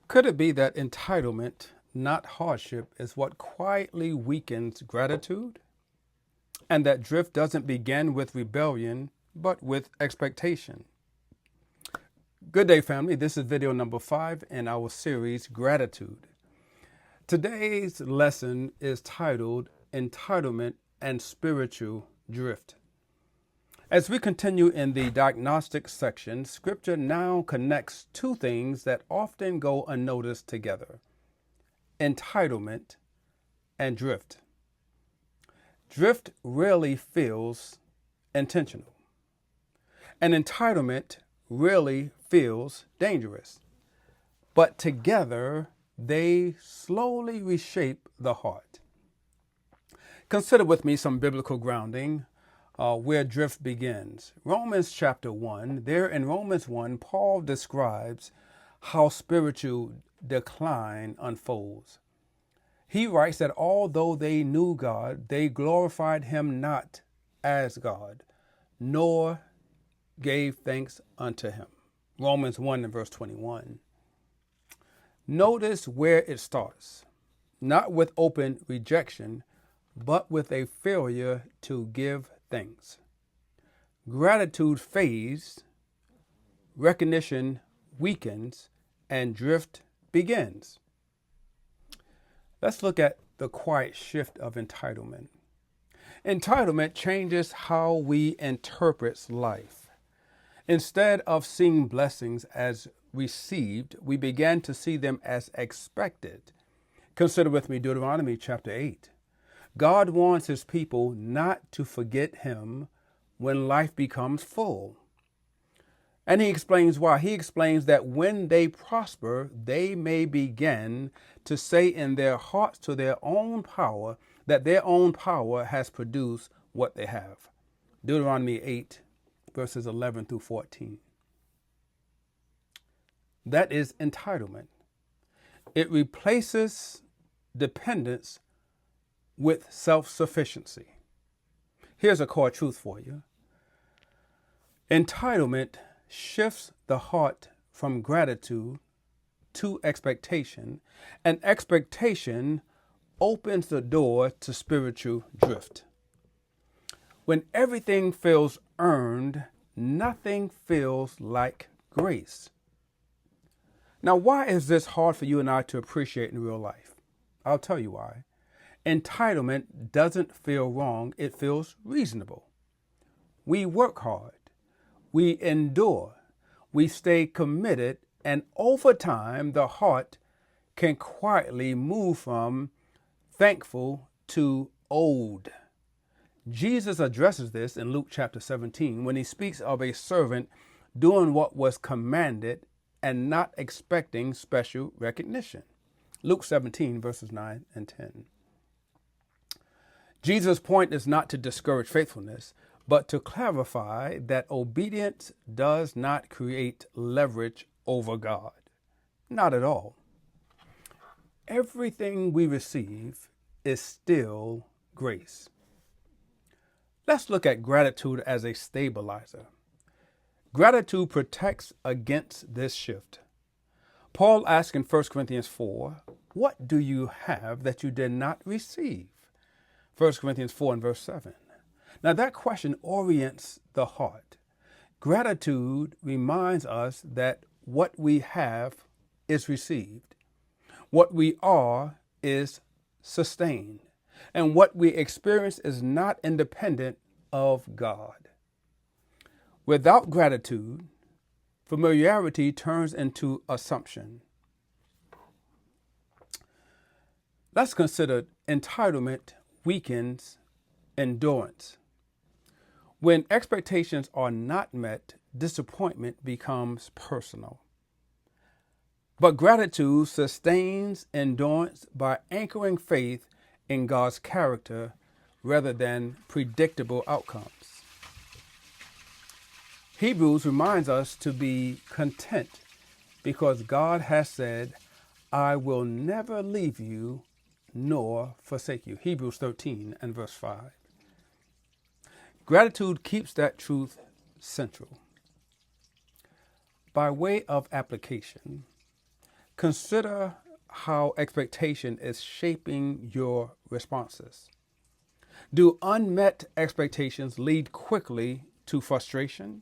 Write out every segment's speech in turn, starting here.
Could it be that entitlement, not hardship, is what quietly weakens gratitude? And that drift doesn't begin with rebellion, but with expectation? Good day, family. This is video number 5 in our series, Gratitude. Today's lesson is titled Entitlement and Spiritual Drift. As we continue in the diagnostic section, Scripture now connects two things that often go unnoticed together: entitlement and drift. Drift rarely feels intentional, and entitlement rarely feels dangerous. But together, they slowly reshape the heart. Consider with me some biblical grounding where drift begins. Romans chapter 1, there in Romans 1, Paul describes how spiritual decline unfolds. He writes that although they knew God, they glorified him not as God, nor gave thanks unto him. Romans 1 and verse 21. Notice where it starts, not with open rejection, but with a failure to give thanks. Gratitude fades, recognition weakens, and drift begins. Let's look at the quiet shift of entitlement. Entitlement changes how we interpret life. Instead of seeing blessings as received, we began to see them as expected. Consider with me Deuteronomy chapter 8. God wants his people not to forget him when life becomes full. And he explains why. He explains that when they prosper, they may begin to say in their hearts to their own power that their own power has produced what they have. Deuteronomy 8, verses 11 through 14. That is entitlement. It replaces dependence with self-sufficiency. Here's a core truth for you. Entitlement shifts the heart from gratitude to expectation, and expectation opens the door to spiritual drift. When everything feels earned, nothing feels like grace. Now, why is this hard for you and I to appreciate in real life? I'll tell you why. Entitlement doesn't feel wrong, it feels reasonable. We work hard, we endure, we stay committed, and over time, the heart can quietly move from thankful to owed. Jesus addresses this in Luke chapter 17 when he speaks of a servant doing what was commanded and not expecting special recognition. Luke 17, verses 9 and 10. Jesus' point is not to discourage faithfulness, but to clarify that obedience does not create leverage over God. Not at all. Everything we receive is still grace. Let's look at gratitude as a stabilizer. Gratitude protects against this shift. Paul asks in 1 Corinthians 4, what do you have that you did not receive? 1 Corinthians 4 and verse 7. Now that question orients the heart. Gratitude reminds us that what we have is received. What we are is sustained. And what we experience is not independent of God. Without gratitude, familiarity turns into assumption. Let's consider entitlement weakens endurance. When expectations are not met, disappointment becomes personal. But gratitude sustains endurance by anchoring faith in God's character rather than predictable outcomes. Hebrews reminds us to be content because God has said, I will never leave you nor forsake you. Hebrews 13 and verse 5. Gratitude keeps that truth central. By way of application, Consider how expectation is shaping your responses. Do unmet expectations lead quickly to frustration?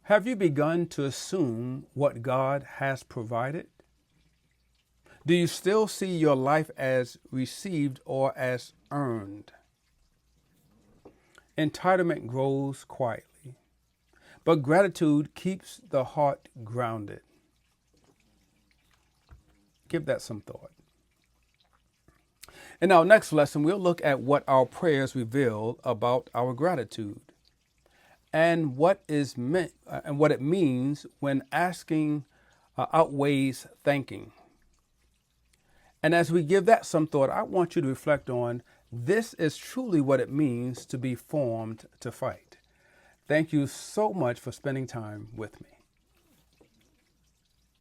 Have you begun to assume what God has provided? Do you still see your life as received or as earned? Entitlement grows quietly, but gratitude keeps the heart grounded. Give that some thought. In our next lesson, we'll look at what our prayers reveal about our gratitude and what is meant and what it means when asking outweighs thanking. And as we give that some thought, I want you to reflect on this is truly what it means to be formed to fight. Thank you so much for spending time with me.